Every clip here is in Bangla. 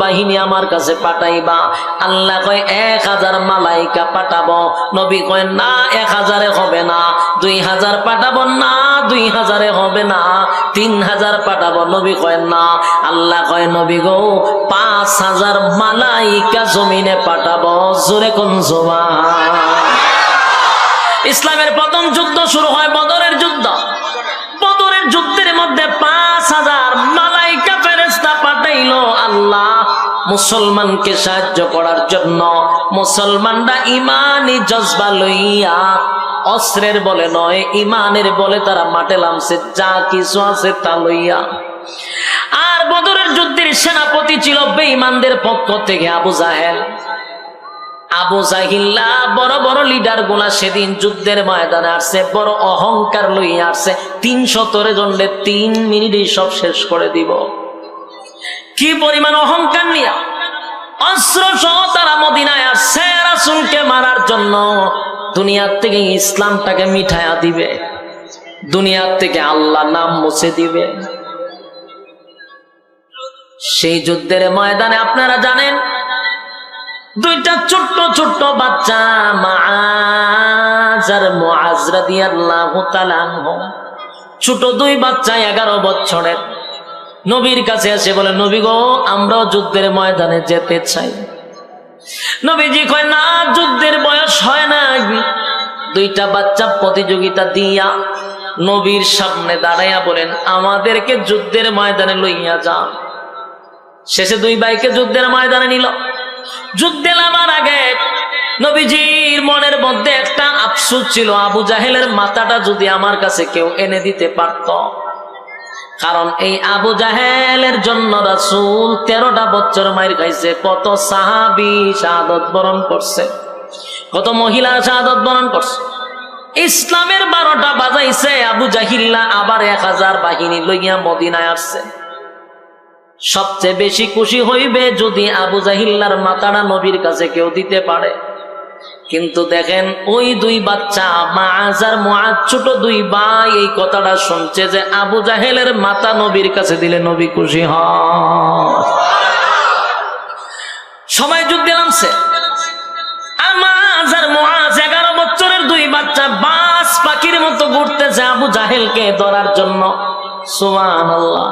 বাহিনী আমার কাছে পাঠাইবা। আল্লাহ কয় 1000 মালাইকা পাঠাবো। নবী কয় না 1000 হবে না, 2000 পাঠাবো না, 2000 হবে না, 3000 পাঠাবো। নবী কয় না। আল্লাহ কয় নবী গো 5000 মালাইকা জমিনে পাঠাবো। জোরে কোন সুবহান। ইসলামের প্রথম যুদ্ধ শুরু হয় বদরের যুদ্ধ। বদরের যুদ্ধের মধ্যে 5000 মালাইকা ফেরেশতা পাঠাইলো আল্লাহ মুসলমানকে সাহায্য করার জন্য। মুসলমানরা ইমানি জজবা লইয়া অস্ত্রের বলে নয়, ইমানের বলে তারা মাঠে নামছে, যা কিছু আছে তা লইয়া। আর বদরের যুদ্ধের সেনাপতি ছিল বেঈমানদের পক্ষ থেকে আবু জাহেল। আবু জাহিল্লা বড় বড় লিডার গুলা সেদিন যুদ্ধের ময়দানে আসছে, বড় অহংকার লইয়া আসছে। 300 জনকে 3 মিনিটে সব শেষ করে দিব। কি পরিমাণ অহংকার নিয়ে অস্ত্র সহ তারা মদিনায় আসছে রাসূলকে মারার জন্য। দুনিয়ার থেকে ইসলামটাকে মিঠাইয়া দিবে, দুনিয়ার থেকে আল্লাহ নাম মুছে দিবে। সেই যুদ্ধের ময়দানে আপনারা জানেন দুইটা ছোট্ট ছোট্ট বাচ্চা মুআজ আর মুআজ রাদিয়াল্লাহু তাআলা আনহু, ছোট দুই বাচ্চা 11 বছরের, নবীর কাছে এসে বলে নবী গো আমরাও যুদ্ধের ময়দানে যেতে চাই। নবীজি কয় না, যুদ্ধের বয়স হয় না। দুইটা বাচ্চা প্রতিযোগিতা দিয়া নবীর সামনে দাঁড়াইয়া বলেন আমাদেরকে যুদ্ধের ময়দানে লইয়া যান। শেষে দুই ভাইকে যুদ্ধের ময়দানে নিল। যুদ্ধে নামার আগে নবীজির মনের মধ্যে একটা আফসোস ছিল, আবু জাহেলের মাথাটা যদি আমার কাছে কেউ এনে দিতে পারত। কারণ এই আবু জাহেলের জন্য রাসূল 13টা বছর মাইর খাইছে, কত সাহাবী শাহাদাত বরণ করছে, কত মহিলা শাহাদাত বরণ করছে। ইসলামের 12টা বাজাইছে আবু জাহিল্লা, আবার 1000 বাহিনী লইয়া মদিনায় আসছে। সবচেয়ে বেশি খুশি হইবে যদি আবু জাহিল্লার মাথাটা নবীর কাছে কেউ দিতে পারে। কিন্তু দেখেন ওই দুই বাচ্চা মুআজ আর মুআজ ছোট দুই ভাই এই কথাটা শুনছে যে আবু জাহেলের মাথা নবীর কাছে দিলে নবী খুশি হয়। সবাই যুদ্ধে নামছে। মুআজ আর মুআজ 11 বছরের দুই বাচ্চা বাস পাখির মতো ঘুরতেছে আবু জাহেলকে ধরার জন্য। সুবহানাল্লাহ।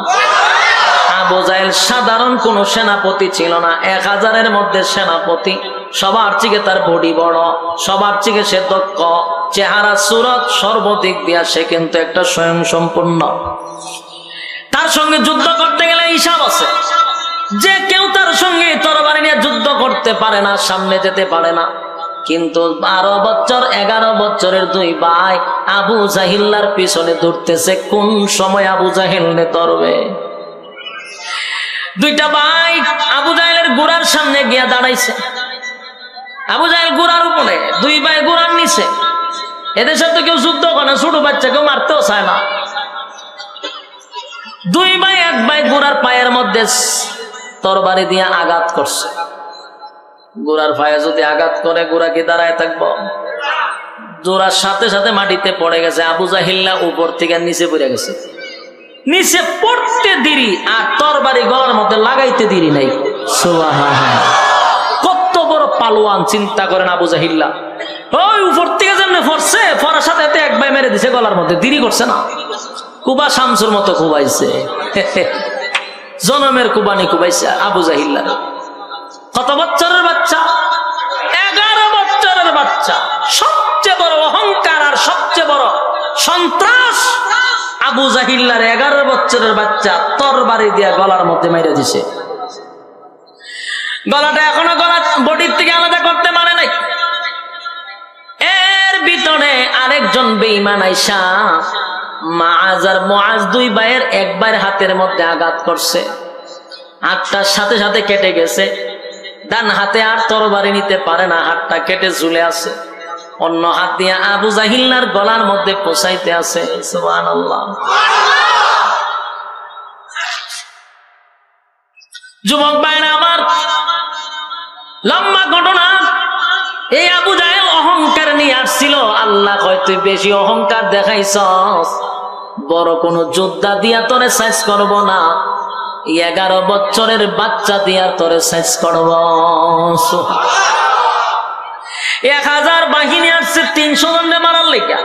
আবু জাহেল সাধারণ কোন সেনাপতি ছিল না, 1000-এর মধ্যে সেনাপতি। সবার থেকে তার বডি বড়, সবার থেকে সে দক্ষ, চেহারা সুরত সর্বদিক দিয়া সে কিন্তু একটা স্বয়ং সম্পূর্ণ। তার সঙ্গে যুদ্ধ করতে গেলে হিসাব আছে, যে কেউ তার সঙ্গে তরবারি নিয়ে যুদ্ধ করতে পারে না, সামনে যেতে পারে না। কিন্তু 12 বছর 11 বছরের দুই ভাই আবু জাহিল্লার পিছনে দৌড়তেছে, কোন সময় আবু জাহিলকে ধরবে। দুইটা ভাই আবু জাহেলের ঘোড়ার সামনে গিয়া দাঁড়াইছে। আবু জাহেল ঘোড়ার উপরে, দুই ভাই ঘোড়ার নিচে। এদের সাথে কেউ যুদ্ধ করে না, ছোট বাচ্চা কেউ মারতেও চায় না। দুই ভাই এক ভাই ঘোড়ার পায়ের মধ্যে তরবারি দিয়ে আঘাত করছে। ঘোড়ার পায়ে যদি আঘাত করে ঘোড়া কি দাঁড়ায় থাকবো? জোড়ার সাথে সাথে মাটিতে পড়ে গেছে। আবু জাহিল্লা উপর থেকে নিচে পড়ে গেছে। নিচে পড়তে দেরি আর তরবারি গলার মধ্যে লাগাইতে দেরি নাই। সুবহানাল্লাহ। কত বড় পালোয়ান চিন্তা করেন আবু জাহিল্লা। ওই উপর থেকে যেমনি পড়ছে, পড়ার সাথে সাথে এক ভাই মেরে দিছে গলার মধ্যে, দেরি করছে না। কুবা শামসুর মতো কুবাইছে, জনমের কুবানি কুবাইছে আবু জাহিল্লা। কত বছরের বাচ্চা? 11 বছরের বাচ্চা। সবচেয়ে বড় অহংকার আর সবচেয়ে বড় সন্ত্রাস আবু জাহিল্লার 11 বছরের বাচ্চা তরবারি দিয়া গলার মধ্যে মেরে দিছে। গলাটা এখনো গলা বডির থেকে আলাদা করতে পারে নাই। এর ভিতরে আরেকজন বেঈমান আইসা মুআজ আর মুআজ দুই ভাইয়ের এক ভাইয়ের হাতের মধ্যে আঘাত করছে। হাতটার সাথে সাথে কেটে গেছে। ডান হাতে আর তরবারি নিতে পারে না, হাতটা কেটে ঝুলে আছে। অন্য হাত দিয়ে আবু জাহিল্লার গলার মধ্যে পৌঁছাইতে আছে। সুবহানাল্লাহ। যুবক ভাইরা আমার, লম্বা ঘটনা। এই আবু জাহেল অহংকার নিয়ে আসছিল। আল্লাহ কয় তুই বেশি অহংকার দেখাইছস, বড় কোন যোদ্ধা দিয়া তোরে সাইজ করব না, 11 বছরের বাচ্চা দিয়া তোরে শেষ করব। 1000 বাহিনী আসছে 300 জনকে মারার লেগা।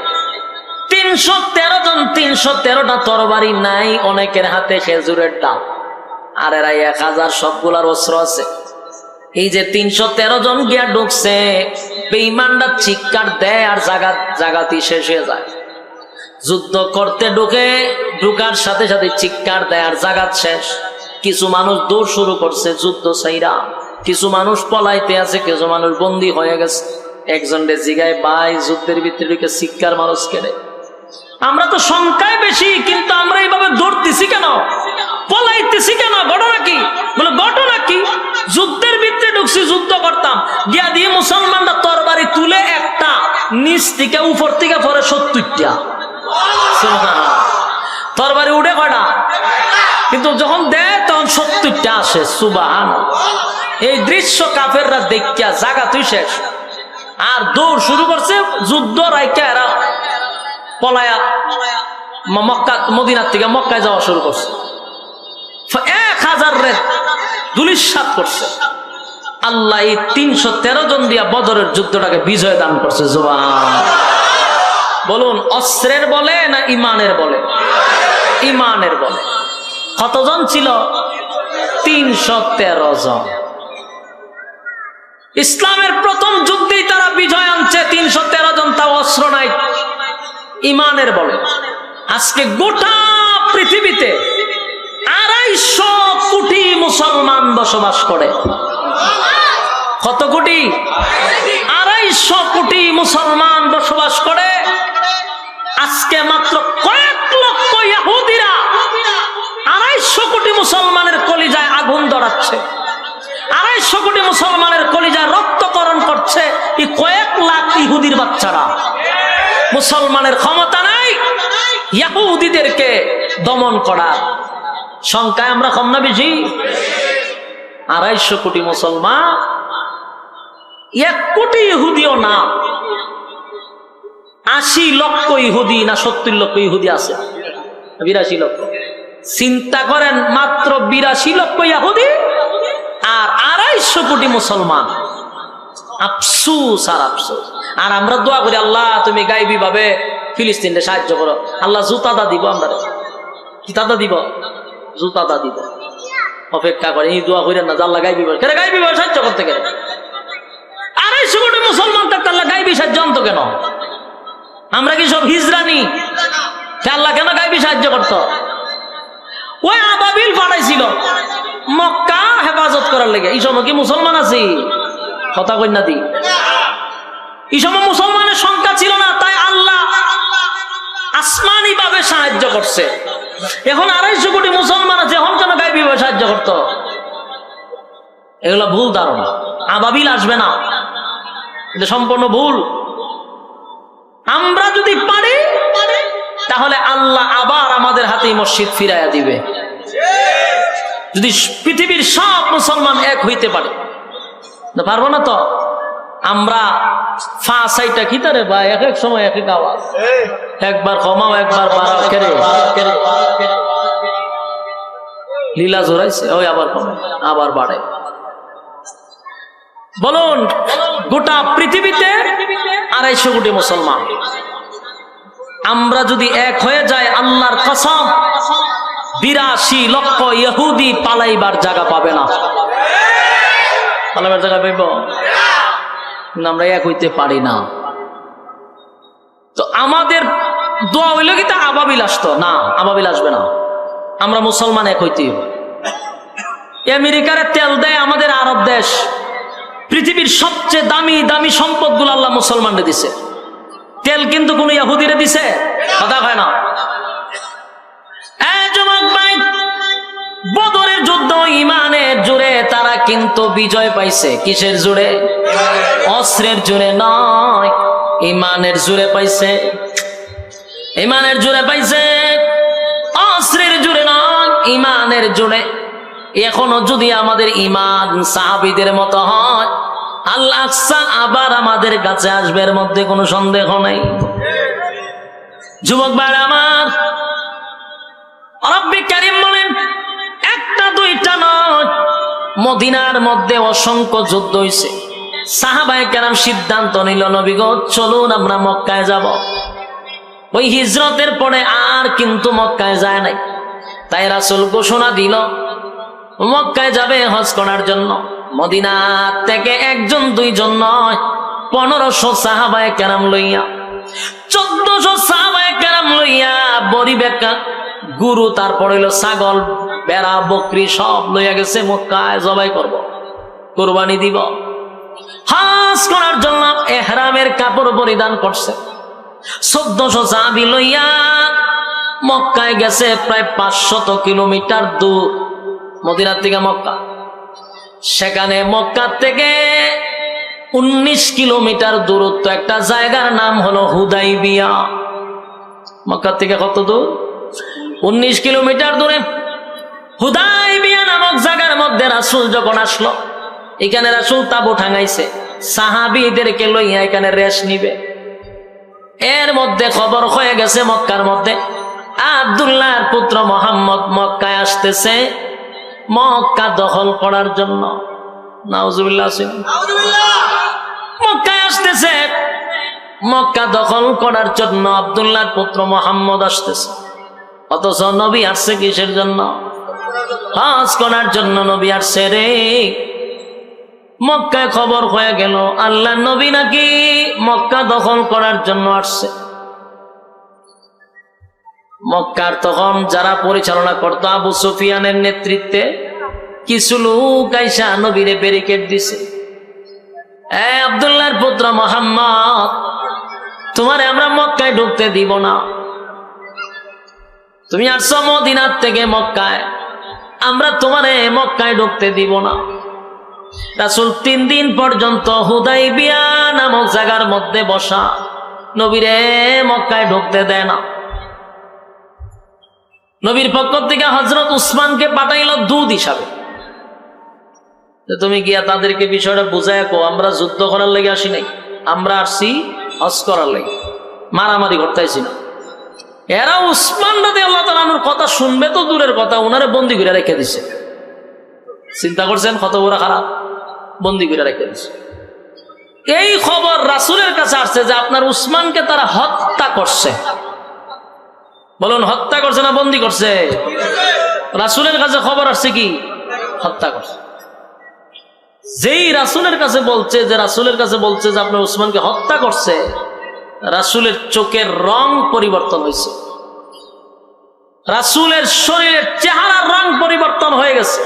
313 জন, 313টা তরবারি নাই, অনেকের হাতে খেজুরের ডাল, আর এরা 1000 সবগুলার অস্ত্র আছে। এই যে 313 জন গিয়া ঢুকছে, বেঈমানরা চিৎকার দেয় আর জাগাতি শেষ হয়ে যায়। যুদ্ধ করতে ঢুকার সাথে সাথে চিৎকার দেয় আর জাগাত শেষ। কিছু মানুষ দৌড় শুরু করছে যুদ্ধ ছাইরা, কিছু মানুষ পলাইতে আছে, কিছু মানুষ বন্দী হয়ে গেছে। একজন রে জিগায়, ভাই যুদ্ধের ভিতরে ঢুকে চিৎকার মানুষ কেড়ে, আমরা তো সংখ্যায় বেশি, কিন্তু আমরা এইভাবে দৌড়তেছি কেন, পলাইতেছি কেন, ঘটনা কি? বলে ঘটনা কি, যুদ্ধের ভিতরে ঢুকছি, যুদ্ধ করতাম, গিয়া দিয়ে মুসলমানরা তরবারি তুলে একটা নিচ থেকে উপর থেকে পরে 70টা তরবারি উঠে কয়টা, কিন্তু যখন দেয় তখন 70টা আসে। সুবহানাল্লাহ। এই দৃশ্য কাফেররা দেখিয়া জাগা তুই শেষ, আর দৌড় শুরু করছে। যুদ্ধ রাইকা এরা পলায়া মক্কা, মদিনার থেকে মক্কায় যাওয়া শুরু করছে। 1000 রে ধুলিস্যাৎ করছে। আল্লাহ এই 313 জন দিয়া বদরের যুদ্ধটাকে বিজয় দান করছে। সুবহানাল্লাহ। বলুন অস্ত্রের বলে না ইমানের বলে? ইমানের বলে। কতজন ছিল? 313 জন। ইসলামের প্রথম যুদ্ধেই তারা বিজয় আনছে, 313 জন, তাও অস্ত্র নাই, ইমানের বলে। আজকে গোটা পৃথিবীতে 250 কোটি মুসলমান বসবাস করে। কত কোটি? 250 কোটি মুসলমান বসবাস করে। আজকে মাত্র কয়েক লক্ষ ইহুদিরা 250 কোটি মুসলমানের কলিজায় আগুন ধরাচ্ছে, 250 কোটি মুসলমানের কলিজায় রক্তকরণ করছে এই কয়েক লাখ ইহুদির বাচ্চারা। মুসলমানের ক্ষমতা নাই ইহুদিদেরকে দমন করা। সংখ্যায় আমরা কম না বেশি? 250 কোটি মুসলমান, 1 কোটি ইহুদিও না। 80 লক্ষ ইহুদি না 70 লক্ষ ইহুদি আছে? 82 লক্ষ। চিন্তা করেন, মাত্র 82 লক্ষ ইহুদি আর 250 কোটি মুসলমান। আফসোস আর আফসোস। আর আমরা দোয়া করি, আল্লাহ তুমি গাইবি ভাবে ফিলিস্তিনকে সাহায্য করো। আল্লাহ জুতাদা দিব, আমরা কি দাদা দিব? জুতাদা দিব। অপেক্ষা করে এই দোয়া করেন না, আল্লাহ গাইবি ভাবে, কেন গাইবি ভাবে সাহায্য করতে গেলে 250 কোটি মুসলমান থাকতে আল্লাহ গাইবি সাহায্য আনতো কেন? আমরা কি সব হিজরানি? আল্লাহ কেন গাইবি সাহায্য করত? ওই আবাবিল পাঠাইছিল মক্কা হেফাজত করার লেগে। এই সময় কি মুসলমান আছি? কথা কই না দি। এই সময় মুসলমানের সংখ্যা ছিল না, তাই আল্লাহ আসমানি ভাবে সাহায্য করছে। এখন 250 কোটি মুসলমান আছে, এখন কেন গাইবি ভাবে সাহায্য করত? এগুলো ভুল ধারণা। আবাবিল আসবে না, এটা সম্পূর্ণ ভুল। আমরা যদি পারি তাহলে আল্লাহ আবার আমাদের হাতে মসজিদ ফিরাইয়া দিবে। যদি পৃথিবীর সব মুসলমান এক হইতে পারে, পারবো না তো। আমরা ফাঁসাইটা কি তারে ভাই, এক এক সময় এক এক আওয়াজ, একবার কমাও একবার বাড়াও, লীলা জোরাইছে, ওই আবার কমে আবার বাড়ে। বলুন গোটা পৃথিবীতে 250 কোটি মুসলমান, আমরা যদি এক হয়ে যাই, আল্লাহর কসম 82 লক্ষ ইহুদি পালাইবার জায়গা পাবে না। পালাইবার জায়গা পাইব? আমরা এক হইতে পারি না। তো আমাদের দোয়া হইল কি তা আবাবিল আসতো না, আবাবিল আসবে না। আমরা মুসলমান এক হইতে। আমেরিকার তেল দেয় আমাদের আরব দেশ, পৃথিবীর সবচেয়ে দামি দামি সম্পদ গুলো আল্লাহ মুসলমানদের দিছে। তেল কিন্তু কোন ইহুদিরে দিছে? কথা হয় না। বদরের যুদ্ধ ইমানের জোরে তারা কিন্তু বিজয় পাইছে। কিসের জোরে? অস্ত্রের জোরে নয়, ইমানের জোরে পাইছে। ইমানের জোরে পাইছে, অস্ত্রের জোরে নয়, ইমানের জোরে। এখনো যদি আমাদের ইমান সাহাবীদের মতো হয়, আল্লাহ আবার আমাদের কাছে আসবে, এর মধ্যে কোনো সন্দেহ নাই। যুবক ভাইরা আমার, রব্বি কারীম বলেন, একটা নয়, মদিনার মধ্যে অসংখ্য যুদ্ধ হয়েছে। সাহাবায়ে কেরাম সিদ্ধান্ত নিল, নবী গো চলুন আমরা মক্কায় যাব। ওই হিজরতের পরে আর কিন্তু মক্কায় যায় নাই। তাই রাসূল ঘোষণা দিল মক্কায় যাবে হজ করার জন্য। মদিনা থেকে একজন দুইজন নয়, 1500 সাহাবায়ে কেরাম লইয়া, 1400 সাহাবায়ে কেরাম লইয়া, বড়ি বেকা গুরু, তারপর হইল ছাগল, বেড়া, বকরি সব লইয়া গেছে মক্কায় জবাই করব, কুরবানি দিব। হজ করার জন্য ইহরামের কাপড় পরিধান করছে। 1400 সাহাবী লইয়া মক্কায় গেছে। প্রায় 500 কিলোমিটার দূর মদিনা থেকে মক্কা। সেখানে মক্কা থেকে 19 কিলোমিটার দূরত্ব একটা জায়গার নাম হলো হুদাইবিয়া। মক্কা থেকে কত দূর? 19 কিলোমিটার দূরে হুদাইবিয়া নামক জায়গার মধ্যে রাসূল যখন আসলো, এখানে রাসূল তাবু ঠাঙাইছে, সাহাবীদেরকে লইয়া এখানে রেস্ট নিবে। এর মধ্যে খবর হয়ে গেছে মক্কার মধ্যে আব্দুল্লাহর পুত্র মুহাম্মদ মক্কায় আসতেছে মক্কা দখল করার জন্য। নাউজুবিল্লাহ, মক্কায় আসতেছে মক্কা দখল করার জন্য। আব্দুল্লাহর পুত্র মুহাম্মদ আসতেছে, অথচ নবী আসছে কিসের জন্য? হজ করার জন্য নবী আসছে রে। মক্কায় খবর হয়ে গেল আল্লাহ নবী নাকি মক্কা দখল করার জন্য আসছে। মক্কার তখন যারা পরিচালনা করত আবু সুফিয়ানের নেতৃত্বে কিছু লোক আইসা নবীরে ব্যারিকেড দিছে। আব্দুল্লাহর পুত্র মুহাম্মদ, তোমারে আমরা মক্কায় ঢুকতে দিব না। তুমি আসছো মদিনার থেকে মক্কায়, আমরা তোমারে মক্কায় ঢুকতে দিব না। রাসূল 3 দিন পর্যন্ত হুদাইবিয়া নামক জায়গার মধ্যে বসা, নবীরে মক্কায় ঢুকতে দেয় না। নবীর পক্ষ থেকে হযরত উসমানকে পাঠাইল দূত হিসাবে, তুমি গিয়া তাদেরকে বিষয়টা বুঝায় কো, আমরা যুদ্ধ করার লেগে আসি নাই, আমরা আসছি হজ করার লেগে, মারামারি করতেছি না। এরা উসমান রাদিয়াল্লাহু তাআলা আনহুর কথা শুনবে তো দূরের কথা, ওনারে বন্দী করে রেখে দিছে। চিন্তা করছেন কত বড় খারাপ, বন্দী করে রেখে দিছে। এই খবর রাসূলের কাছে আসছে যে আপনার উসমানকে তারা হত্যা করছে। বলুন, হত্যা করছে না বন্দী করছে? রাসূলের কাছে খবর আসছে কি হত্যা করছে। যেই রাসূলের কাছে বলছে যে আপনার উসমানকে হত্যা করছে, রাসূলের চোখের রং পরিবর্তন হয়েছে, রাসূলের শরীরের চেহারার রং পরিবর্তন হয়ে গেছে।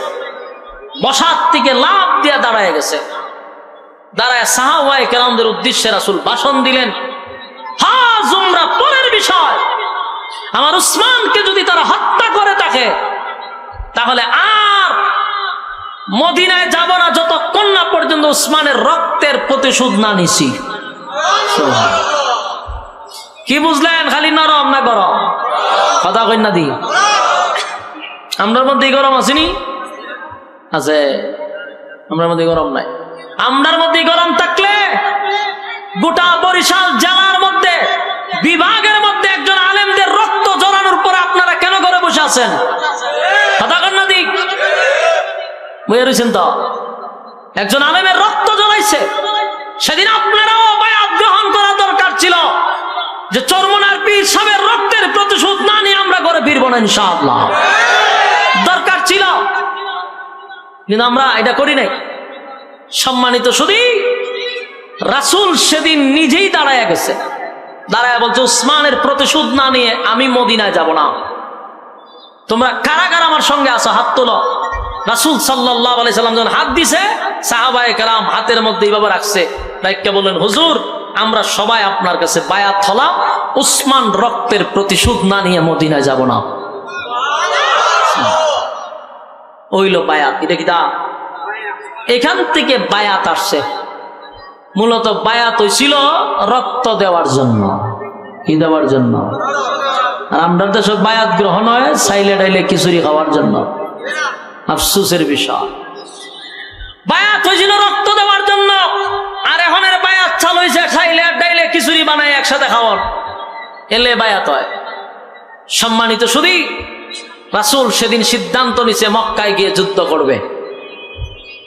বসার থেকে লাফ দিয়ে দাঁড়ায় গেছে। দাঁড়ায় সাহাবায়ে কেরামদের উদ্দেশ্যে রাসূল ভাষণ দিলেন, হজ উমরা পরের বিষয়, আমার উসমানকে যদি তারা হত্যা করে থাকে তাহলে আর মদিনায় যাব না যতক্ষণ না পর্যন্ত উসমানের রক্তের প্রতিশোধ না নিছি। কি বুঝলেন? খালি নরম না গরম? কথা কই না দি? আমরার মধ্যে গরম আসেনি? আছে, আমরার মধ্যে গরম নাই। আমরার মধ্যে গরম থাকলে গোটা বরিশাল জেলার মধ্যে, বিভাগের মধ্যে একজন আলেমদের রক্ত ঝরানোর পরে আপনারা কেন ঘরে বসে আছেন? কথা কন না দি? বুঝে রয়েছেন তো? একজন আলেমের রক্ত ঝরাইছে, সেদিন আপনারাও বায়াত গ্রহণ করা দরকার ছিল যে চরমনার পীর সাহেবের রক্তের প্রতিশোধ না নিয়ে আমরা ঘরে ফিরবো না ইনশাআল্লাহ। দরকার ছিল, কিন্তু আমরা এটা করি নাই। সম্মানিত শুধু রাসূল সেদিন নিজেই দাঁড়ায় গেছে, দাঁড়ায় বলছে উসমানের প্রতিশোধ না নিয়ে আমি মদিনায় যাব না। তোমরা কারা কারা আমার সঙ্গে আসো, হাত তোলো। রাসূল সাল্লাল্লাহু আলাইহি সাল্লাম যখন হাত দিছে, সাহাবায়ে কেরাম হাতের মধ্যে এইভাবে রাখছে, রাইখা বললেন, হুজুর আমরা সবাই আপনার কাছে বায়াত হলাম, উসমান রক্তের প্রতিশোধ না নিয়ে মদিনায় যাব না। ওইল বায়াত। এটা কি তা? এখান থেকে বায়াত আসছে। মূলত বায়াত হইছিল রক্ত দেওয়ার জন্য। কি দেওয়ার জন্য? আর আমরা তো সব বায়াত গ্রহণ হয় সাইলে ডাইলে খিচুড়ি খাওয়ার জন্য। আফসোসের বিষয়, বায়াত হয়েছিল রক্ত দেওয়ার জন্য, আর এখনের বায়াত চালু হয়েছে সাইলে ডাইলে খিচুড়ি বানায় একসাথে খাওয়ার, এলে বায়াত হয়। সম্মানিত শুধু রাসূল সেদিন সিদ্ধান্ত নিছে মক্কায় গিয়ে যুদ্ধ করবে।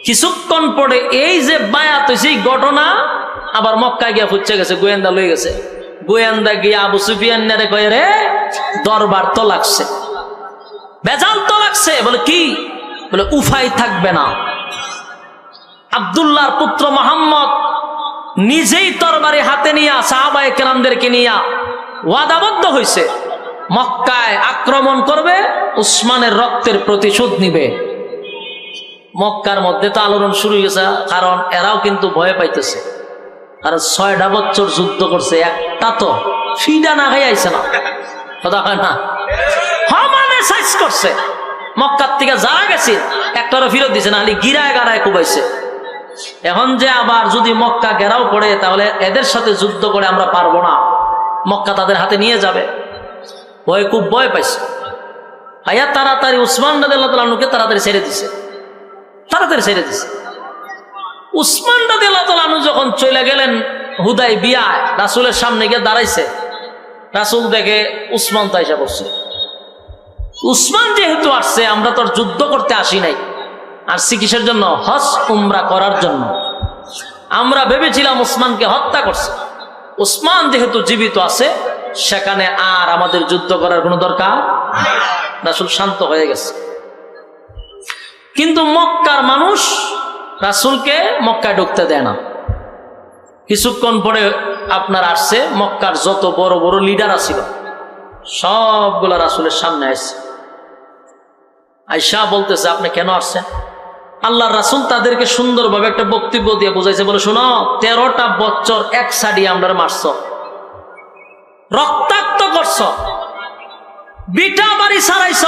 কিছুক্ষণ পরে এই যে বায়াত হয়েছে এই ঘটনা আবার মক্কা গিয়া ফুচ্ছে গেছে, গোয়েন্দা লয়ে গেছে। গোয়েন্দা গিয়া আবু সুফিয়ান কয়ে রে দরবার তো লাগছে, বেজাল তো লাগছে। বলে কি? বলে উফাই থাকবে না। আব্দুল্লাহর পুত্র মোহাম্মদ নিজেই তরবারি হাতে নিয়া সাহাবায়ে কেরামদেরকে নিয়া ওয়াদাবদ্ধ হয়েছে, মক্কায় আক্রমণ করবে, উসমানের রক্তের প্রতিশোধ নিবে। মক্কার মধ্যে তো আলোড়ন শুরু হয়েছে, কারণ এরাও কিন্তু ভয় পাইতেছে। কারণ 6টা বছর যুদ্ধ করছে, একটা তো ফিডা না খাই আইছে না, কথা হয় না, সমানে সাইজ করছে। মক্কার থেকে যারা গেছে একটারও ফিরত দিছে না, খালি গিরায় গাড়ায় কুবাইছে। এখন যে আবার যদি মক্কা ঘেরাও পড়ে, তাহলে এদের সাথে যুদ্ধ করে আমরা পারবো না, মক্কা তাদের হাতে নিয়ে যাবে। ভয় খুব ভয় পাইছে। আয়া তাড়াতাড়ি উসমান রাদিয়াল্লাহু তাআলা আনহুকে তাড়াতাড়ি ছেড়ে দিছে, তাড়াতাড়ি ছেড়ে দিছে। উসমান রাদিয়াল্লাহু তাআলা আনহু যখন চলে গেলেন হুদায়বিয়ায়, রাসূলের সামনে গিয়ে দাঁড়াইছে, রাসূল দেখে উসমান তো আইসা পড়ছে। উসমান যেহেতু আসছে, আমরা তো যুদ্ধ করতে আসি নাই, আসছি কিসের জন্য? হজ উমরা করার জন্য। আমরা ভেবেছিলাম উসমানকে হত্যা করছে। উসমান যেহেতু জীবিত আছে, সেখানে আর আমাদের যুদ্ধ করার কোনো দরকার। রাসূল শান্ত হয়ে গেছে। কিন্তু মক্কার মানুষ রাসূলকে মক্কায় ঢুকতে দেয় না। কিছুক্ষণ পরে আপনার আসছে, মক্কার যত বড় বড় লিডার ছিল সবগুলা রাসূলের সামনে আসছে। আয়েশা বলতেছে, আপনি কেন আসছেন? আল্লাহর রাসূল তাদেরকে সুন্দরভাবে একটা বক্তব্য দিয়ে বুঝাইছে। বলে, শোনো, 13টা বছর এক সাইডে আমরা মারছ, রক্তাক্ত করছ, বিটা বাড়ি ছাড়াইছ,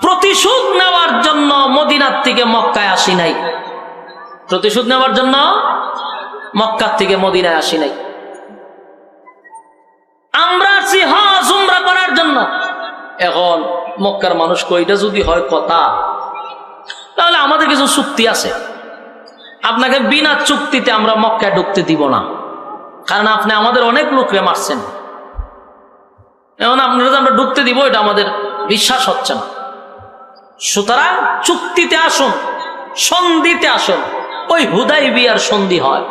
প্রতিশোধ নেওয়ার জন্য মদিনার থেকে মক্কায় আসি নাই। প্রতিশোধ নেওয়ার জন্য মক্কার থেকে মদিনায় আসি নাই। আমরা আসছি হজ উমরা করার জন্য। এখন মক্কার মানুষ কইটা যদি হয় কথা, তাহলে আমাদের কিছু চুক্তি আছে, আপনাকে বিনা চুক্তিতে আমরা মক্কায় ঢুকতে দিব না, কারণ আপনি আমাদের অনেক লোকরে মারছেন। এখন আপনারা যে আমরা ঢুকতে দিব, এটা আমাদের বিশ্বাস হচ্ছে না। সুতরাং চুক্তিতে আসুন, সন্ধিতে আসুন। ওই হুদায়বিয়ার সন্ধি হয়।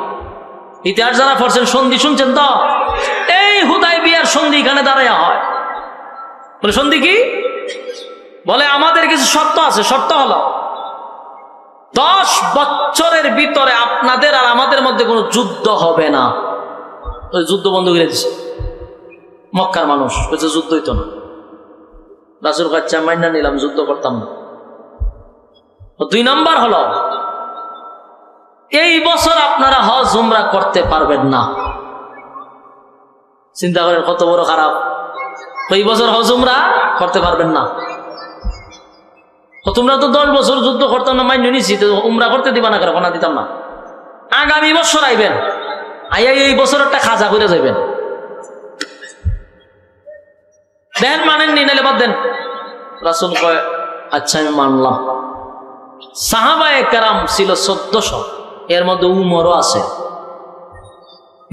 ইতিহাস যারা পড়ছেন সন্ধি শুনছেন তো? এই হুদায়বিয়ার সন্ধি এখানে দাঁড়ায় হয়। বলে সন্ধি কি? বলে আমাদের কিছু শর্ত আছে। শর্ত হলো 10 বছরের ভিতরে আপনাদের আর আমাদের মধ্যে কোনো যুদ্ধ হবে না। ওই যুদ্ধ বন্ধ করে দিছে মক্কার মানুষ, বলছে যুদ্ধ হইতো না। রাসূল কাচ্চা মাইনা নিলাম, যুদ্ধ করতাম না। 2 নম্বর হলো, এই বছর আপনারা হজ উমরা করতে পারবেন না। চিন্তা করেন কত বড় খারাপ। এই বছর হজ উমরা করতে পারবেন না। তোমরা তো 10 বছর যুদ্ধ করতাম না, মাইনে নিছি, উমরা করতে দিবা না, কেন দিতাম না। আগামী বছর আইবেন, আইয়া এই বছর একটা খাজা করে যাইবেন। দেন মানেননি, নাইলে বাদ দেন। রাসূল কয়, আচ্ছা আমি মানলাম। সাহাবায়ে কেরাম ছিল 1400, এর মধ্যে উমরও আছে।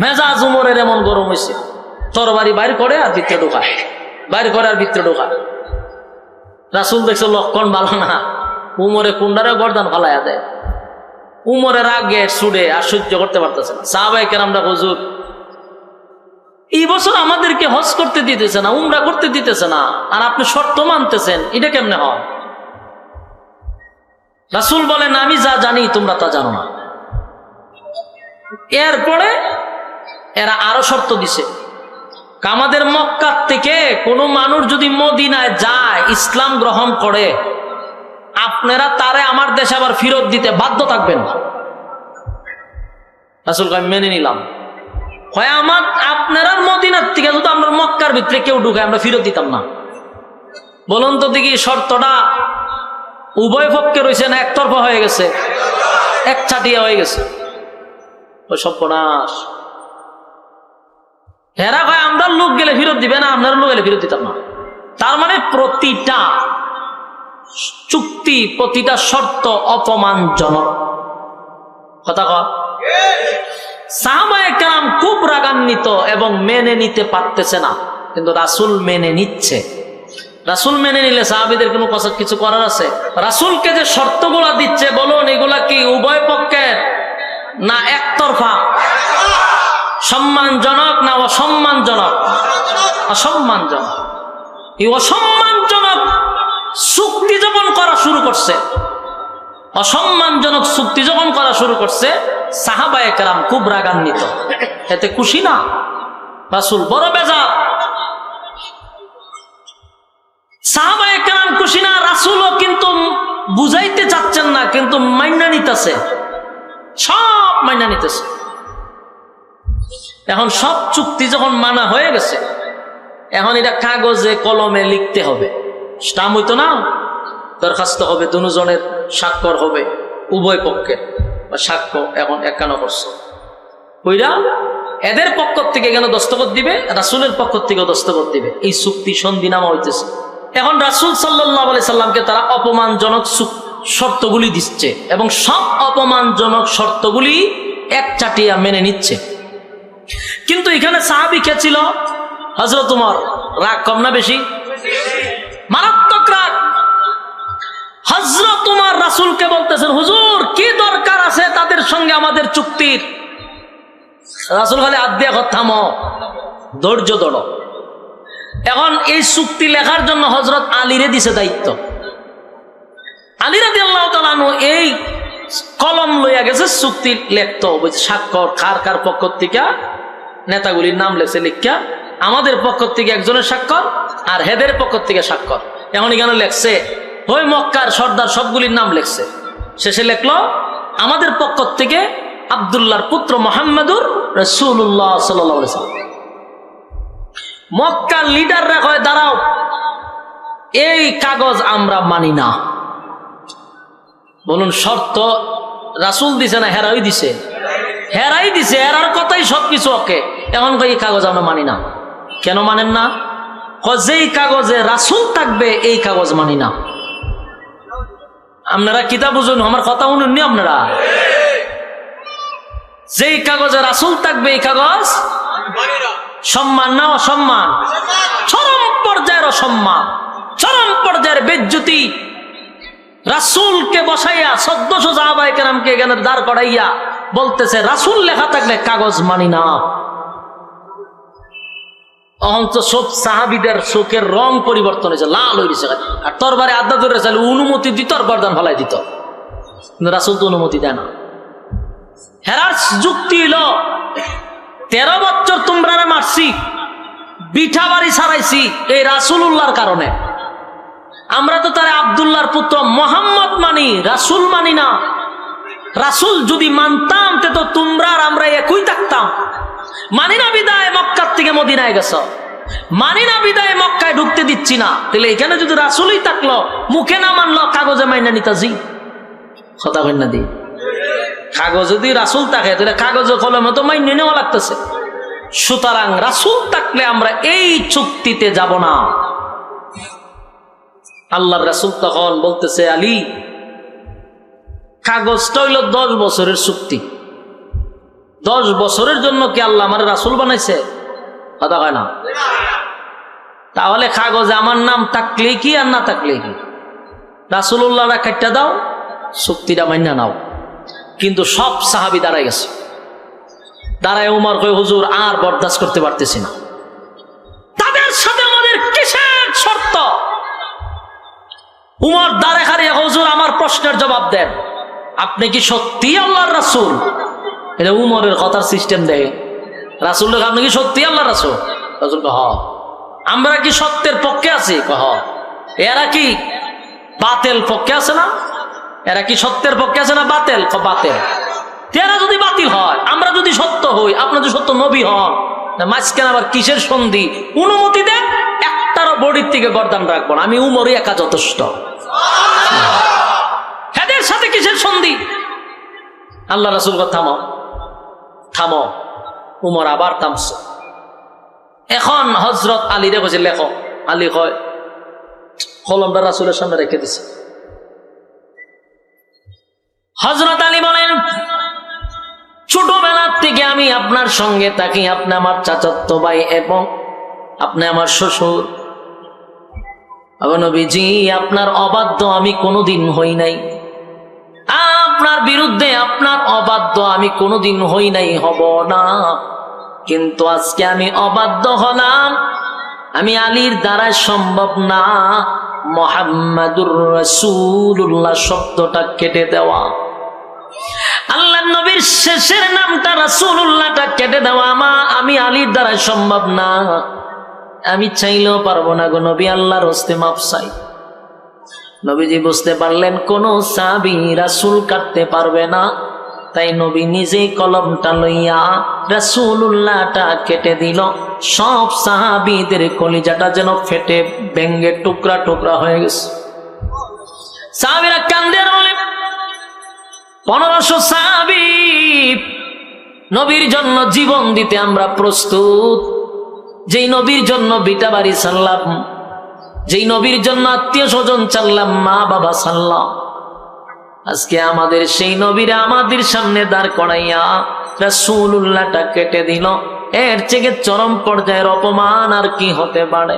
মেজাজ উমরের এমন গরম হয়েছে, তরবারি বাইর করে আর ভিতরে ঢোকায়, বাইর করে আর ভিতরে ঢোকায়। রাসূল দেখছে লক্ষণ ভালো না, উমরে কুন্ডারে গর্দান ফালাইয়া দেয়। উমরের আগে ছুড়ে আর সহ্য করতে পারতেছে না। সাহাবায়ে কেরামরা, হুজুর এই বছর আমাদেরকে হজ করতে দিতেছে না, উমরা করতে দিতেছে না, আর আপনি শর্ত মানতেছেন, এটা কেমনে হয়? রাসূল বলেন, আমি যা জানি তোমরা তা জানো না। এরপরে এরা আরো শর্ত দিছে, আমাদের মক্কা থেকে কোনো মানুষ যদি মদিনায় যায়, ইসলাম গ্রহণ করে, আপনারা তারে আমার দেশে আবার ফিরত দিতে বাধ্য থাকবেন। রাসূল কয়, মেনে নিলাম। হয় আমার আপনারা মদিনার থেকে যদি আমরা মক্কার ভিতরে কেউ ঢুকে, আমরা ফিরত দিতাম না। বলুন তো দেখি, শর্তটা উভয় পক্ষে রয়েছে না একতরফা হয়ে গেছে? এক ছাটিয়া হয়ে গেছে। ওই সর্বনাশ। হেরা ভাই আমরা লোক গেলে ফিরত দিবে না, আপনারা লোক গেলে ফিরত দিতাম না। তার মানে প্রতিটা চুক্তি, প্রতিটা শর্ত অপমানজনক। কথা কয়? সাহাবায়ে কেরাম খুব রাগান্বিত এবং মেনে নিতে পারতেছে না, কিন্তু রাসূল মেনে নিচ্ছে। রাসূল মেনে নিলে সাহাবীদের কোনো কিছু করার আছে? রাসূলকে যে শর্তগুলা দিচ্ছে বলুন, এগুলা কি উভয় পক্ষের না একতরফা? সম্মানজনক না অসম্মানজনক? অসম্মানজনক। এই অসম্মানজনক চুক্তি যখন করা শুরু করছে, অসম্মানজনক চুক্তি যখন করা শুরু করছে, সাহাবায়ে কেরাম খুব রাগান্বিত, এতে খুশি না। রাসূল বড় বেজার, সাহাবায়ে কেরাম খুশি না। রাসূলও কিন্তু বুঝাইতে চাচ্ছেন না, কিন্তু মাইনা নিতেছে, সব মাইনা নিতেছে। এখন সব চুক্তি যখন মানা হয়ে গেছে, এখন এটা কাগজে কলমে লিখতে হবে, স্টাম্প হইতো না, দরখাস্ত হবে, দুজনের স্বাক্ষর হবে, উভয় পক্ষের সাক্ষ্য এখন 51%। ওইরা এদের পক্ষ থেকে কেন দস্তখত দিবে, রাসূলের পক্ষ থেকে দস্তখত দিবে, এই চুক্তি সন্ধিনামা হইতেছে। এখন রাসূল সাল্লাল্লাহু আলাইহি সাল্লামকে তারা অপমানজনক শর্তগুলি দিচ্ছে এবং সব অপমানজনক শর্তগুলি একচাটিয়া মেনে নিচ্ছে। কিন্তু এখানে সাহাবী কে ছিল? হযরত ওমর। রাগ কম না বেশি? মারাত্মক রাগ। হযরত ওমর রাসূলকে বলতেছেন, হুজুর কি দরকার আছে তাদের সঙ্গে আমাদের চুক্তির? রাসূল খালি হাত দিয়ে থামো, ধৈর্য ধরো। এখন এই চুক্তি লেখার জন্য হযরত আলীরে দিছে দায়িত্ব। আলী রাদিয়াল্লাহু তাআলা আনহু এই কলম লইয়া গেছে, চুক্তি লিখতো, স্বাক্ষর কার কার পক্ষ থেকে নেতাগুলির নাম লেখছে, লিখা আমাদের পক্ষ থেকে একজনের স্বাক্ষর আর হেদের পক্ষ থেকে স্বাক্ষর। এখন এখানে লেখছে ওই মক্কার সর্দার সবগুলির নাম লেখছে, শেষে লেখলো আমাদের পক্ষ থেকে আব্দুল্লাহর পুত্র মুহাম্মদুর রাসূলুল্লাহ সাল্লাল্লাহু আলাইহি ওয়াসাল্লাম। মক্কার লিডাররা কয়, দাঁড়াও, এই কাগজ আমরা মানি না। বলুন, শর্ত রাসূল দিছে না হেরাই দিছে? হেরাই দিছে, হেরার কথাই সবকিছু ওকে। এখন কই এই কাগজ আমরা মানি না। কেন মানেন না? যেই কাগজে রাসূল থাকবে এই কাগজ মানি না। আপনারা কিতাব বুঝুন, আমার কথা শুনুননি আপনারা? যেই কাগজে রাসূল থাকবে এই কাগজ সম্মান না অসম্মান? চরম পর্যায়ের অসম্মান, চরম পর্যায়ের বেজ্জতি। রাসূলকে বসাইয়া 1400 সাহাবায়ে কেরামকে এখানে দাঁড় করাইয়া বলতেছে রাসূল লেখা থাকলে কাগজ মানি না। অহংস সব সাহাবীদের চোখের রং পরিবর্তন হয়েছে, লাল হয়ে গেছে। আর তরবারে আড্ডা ধরে চাইলে অনুমতি দিত আর গর্দান ফেলাই দিত, কিন্তু রাসূল তো অনুমতি দেয় না। হেরার যুক্তি হলো 13 বছর তোমরা মারছি, বিঠা বাড়ি ছাড়াইছি এই রাসূলুল্লাহর কারণে। আমরা তো তার আব্দুল্লাহর পুত্র মুহাম্মদ মানি, রাসূল মানি না। রাসূল যদি মানতাম তো তোমরা আর আমরা একই থাকতাম। মানি না বিদায় মক্কা থেকে মদিনায় গেছ, মানি না বিদায় মক্কায় ঢুকতে দিচ্ছি না। তাহলে এখানে যদি রাসূলই থাকলো, মুখে না মানলো, কাগজে মাইনা নিতাজি। কথা কই না দি? কাগজ যদি রাসূল থাকে তাহলে কাগজে কলমে তো মাইনে নেওয়া লাগতেছে। সুতরাং রাসূল থাকলে আমরা এই চুক্তিতে যাব না। আল্লাহর রাসূল তখন বলতেছে, আলী, কাগজটা হইল 10 বছরের চুক্তি। 10 বছরের জন্য কি আল্লাহ আমার রাসূল বানাইছে? কথা কয় না? তাহলে কাগজে আমার নাম থাকলে কি আর না থাকলে কি? রাসূলুল্লাহরা কাটটা দাও, চুক্তিটা মাইনা নাও। কিন্তু সব সাহাবী দাঁড়ায় গেছে। দাঁড়ায় উমর কয়, হুজুর আর বরদাস্ত করতে পারতেছি না, তাদের সাথে আমাদের কিসের শর্ত? উমর দাঁড়ে খাড়িয়ে, হুজুর আমার প্রশ্নের জবাব দেন, আপনি কি সত্যি আল্লাহর রাসূল? এটা উমরের কথার সিস্টেম দেয়। রাসূল, আপনি কি সত্যি আল্লাহর রাসূল? রাসূল কয়, হ্যাঁ। আমরা কি সত্যের পক্ষে আছি? কয়, হ্যাঁ। এরা কি বাতিল পক্ষে আছে না? এরা কি সত্যের পক্ষে আছে না বাতিল? বাতিল। এরা যদি বাতিল হয়, আমরা যদি সত্য হই, আপনার যদি সত্য নবী হন, মাঝখানে আবার কিসের সন্ধি? অনুমতি দেন, একটারও বডির থেকে গর্দান রাখবো না, আমি উমরই একা যথেষ্ট। এদের সাথে কিসের সন্ধি? আল্লাহ রাসূল কয়, থামো থামো। উমর আবার থামছে। এখন হযরত আলী রে কইছে, লেখো। আলী কয়, কলমটা রাসূলের সামনে রেখে দিছে। হযরত আলী বলেন, ছোটবেলার থেকে আমি আপনার সঙ্গে থাকি, আপনি আমার চাচাতো ভাই এবং আপনি আমার শ্বশুর। নবীজি আপনার অবাধ্য আমি কোনোদিন হই নাই, আপনার বিরুদ্ধে আপনার অবাধ্য আমি কোনোদিন হই নাই, হব না। কিন্তু আজকে আমি অবাধ্য হলাম, আমি আলীর দ্বারা সম্ভব না মুহাম্মাদুর রাসূলুল্লাহ শব্দটা কেটে দেওয়া, আল্লাহ নবীর শেষের নামটা রাসূলুল্লাহটা কেটে দেওয়া আমি আলীর দ্বারা সম্ভব না, আমি চাইলেও পারবো না গো নবী, আল্লাহর হস্তে মাপ চাই। নবীজি বুঝতে পারলেন কোন সাহাবী রাসূল কাটতে পারবে না, তাই নবী নিজেই কলমটা লইয়া রাসূলুল্লাহটা কেটে দিল। সব সাহাবীদের কলিজাটা যেন ফেটে ভেঙ্গে টুকরা টুকরা হয়ে গেছে। সাহাবীরা কান্দে আর বলে 1500 সাহাবী, নবীর জন্য জীবন দিতে আমরা প্রস্তুত। যেই নবীর জন্য বিটা বাড়ি ছাড়লাম, যেই নবীর জন্য আত্মীয় স্বজন চাললাম, মা বাবা ছাড়লাম, আজকে আমাদের সেই নবীরা আমাদের সামনে দাঁড় করাইয়া রাসূলুল্লাহটা কেটে দিল। এর থেকে চরম পর্যায়ের অপমান আর কি হতে পারে?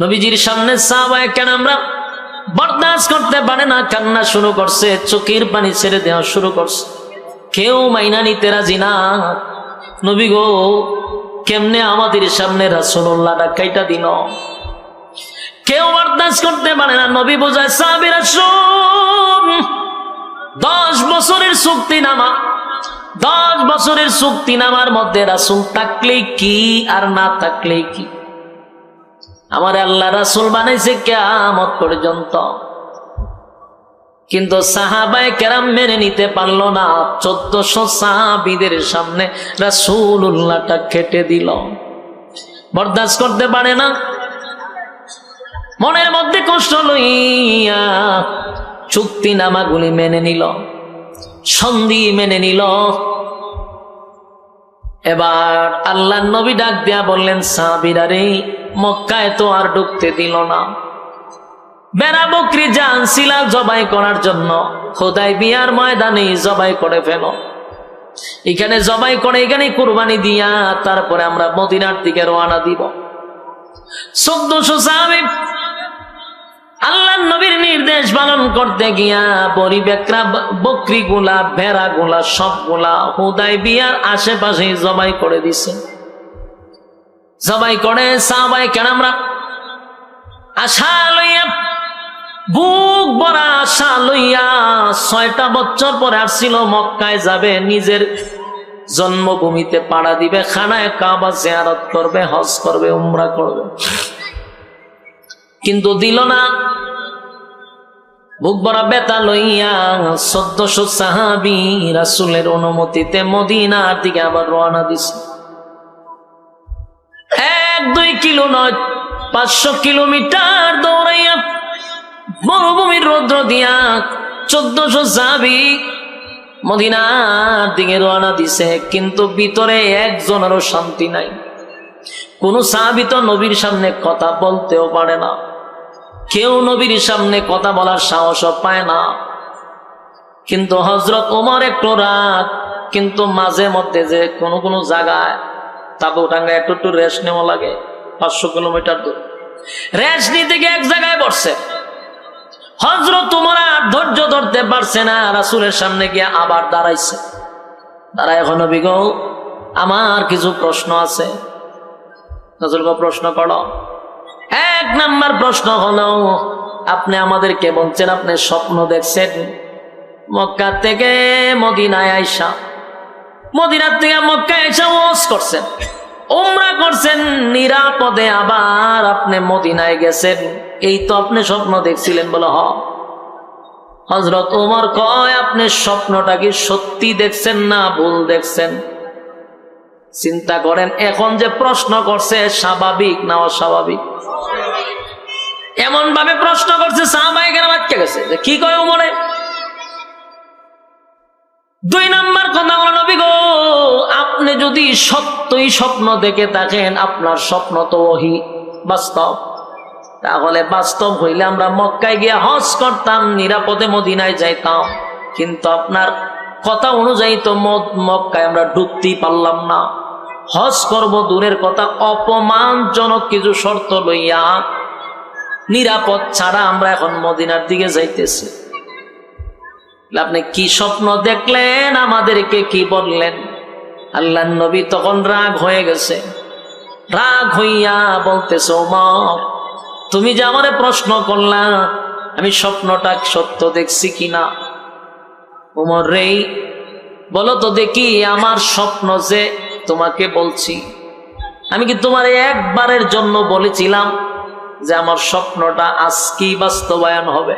নবীজির সামনে সাহাবায়ে কেরামরা বরদাস্ত করতে পারে না, কান্না শুরু করছে, চোখের পানি ছেড়ে দেওয়া শুরু করছে। কেউ মাইনা নিতে রাজি না। নবী গো, কেমনে আমাদের সামনে রাসূলুল্লাহটা কাইটা দিল? কেউ বরদাস্ত করতে পারে না। নবী বোঝায় সাহাবীরা শুন, 10 বছরের চুক্তিনামা, 10 বছরের চুক্তিনামার মধ্যে রাসূল থাকলে কি আর না থাকলে কি, আমার আল্লাহ রাসূল বানাইছে কিয়ামত পর্যন্ত। কিন্তু সাহাবায়ে কেরাম মেনে নিতে পারলো না। 1400 সাহাবীদের সামনে রাসূলুল্লাহটা কেটে দিল, বরদাস্ত করতে পারে না। মনের মধ্যে কষ্ট লইয়া চুক্তিনামাগুলি মেনে নিল, সন্ধি মেনে নিল। এবার আল্লাহর নবী ডাক দিয়া বললেন, সাহাবীরা রে, মক্কায় তো আর ঢুকতে দিল না, বেড়া বকরি জানছিলা জবাই করার জন্য, হুদায়বিয়ার ময়দানে জবাই করে ফেল। এখানে জবাই করে এখানে কুরবানি দিয়া তারপরে আমরা মদিনার দিকে রওনা দিব। 1400 সাহাবী আল্লাহর নবীর নির্দেশ পালন করতে গিয়া পরিবেকরা বকরিগুলা, ভেড়াগুলা সবগুলা হুদায়বিয়ার আশেপাশে জবাই করে দিছে। জবাই করে সাহাবায়ে কেরামরা আশা লইয়া, বুক ভরা আশা লইয়া, 6টা বছর পরে আসছিল, মক্কায় যাবে, নিজের জন্মভূমিতে পাড়া দিবে, খানায় কাবা জিয়ারত করবে, হজ করবে, উমরা করবে, কিন্তু দিল না। বুক ভরা ব্যথা লইয়া 1400 সাহাবী রাসূলের অনুমতিতে মদিনার দিকে আবার রওনা দিছে। 1-2 কিলো নয়, 500 কিলোমিটার দৌড়াইয়া মরুভূমির রৌদ্র দিয়া 1400 সাহাবী মদিনার দিকে রওনা দিছে। কিন্তু ভিতরে একজনেরও শান্তি নাই। কোন সাহাবী তো নবীর সামনে কথা বলতেও পারে না, কেউ নবীর সামনে কথা বলার সাহসও পায় না। কিন্তু হযরত ওমর একটু রাত, কিন্তু মাঝে মধ্যে যে কোন কোন জায়গায় তাবু টাঙ্গা একটু রেস্ট নেওয়া লাগে, 500 কিলোমিটার দূর রেস্ট নিতে গিয়ে এক জায়গায় বসছে। হযরত ওমর আর ধৈর্য ধরতে পারছে না, রাসূলের সামনে গিয়ে আবার দাঁড়াইছে। দাঁড়ায়, এখন নবী গো, আমার কিছু প্রশ্ন আছে। রাসূল গো, প্রশ্ন করো। 1 নাম্বার প্রশ্ন হলো, আপনি আমাদেরকে বলছেন আপনি স্বপ্ন দেখছেন, মক্কা থেকে মদিনায় আইসা, মদিনার থেকে মক্কায় আইসা ওয়াজ করছেন, উমরা করছেন নিরাপদে, আবার আপনি মদিনায় গেছেন, এই তো আপনি স্বপ্ন দেখছিলেন? বলো হ। হযরত ওমর কয়, আপনি স্বপ্নটা কি সত্যি দেখছেন না ভুল দেখছেন? চিন্তা করেন, এখন যে প্রশ্ন করছে স্বাভাবিক না অস্বাভাবিক? এমন ভাবে প্রশ্ন করছে সাহাবায়ে কেরাম আটকে গেছে যে কি কয় ওমরে। 2 নাম্বার কথা হলো, নবী গো, আপনি যদি সত্যই স্বপ্ন দেখে থাকেন, আপনার স্বপ্ন তো ওহী বাস্তব, তাহলে বাস্তব হইলে আমরা মক্কায় গিয়ে হজ করতাম, নিরাপদে মদিনায় যাইতাম। কিন্তু আপনার কথা অনুযায়ী তো মক্কায় আমরা ঢুকতেই পারলাম না। হজ করব দূরের কথা, অপমানজনক কিছু শর্ত লইয়া নিরাপদ ছাড়া আমরা এখন মদিনার দিকে যাইতেছি। আপনি কি স্বপ্ন দেখলেন, আমাদেরকে কি বললেন? আল্লাহর নবী তখন রাগ হয়ে গেছে। রাগ হইয়া বলতেছে, ওমর তুমি যে আমারে প্রশ্ন করলা আমি স্বপ্নটা সত্য দেখছি কিনা, ওমর রে বলো তো দেখি আমার স্বপ্ন যে তোমাকে বলছি, আমি কি তোমার একবারের জন্য বলেছিলাম যে আমার স্বপ্নটা আজকেই বাস্তবায়ন হবে?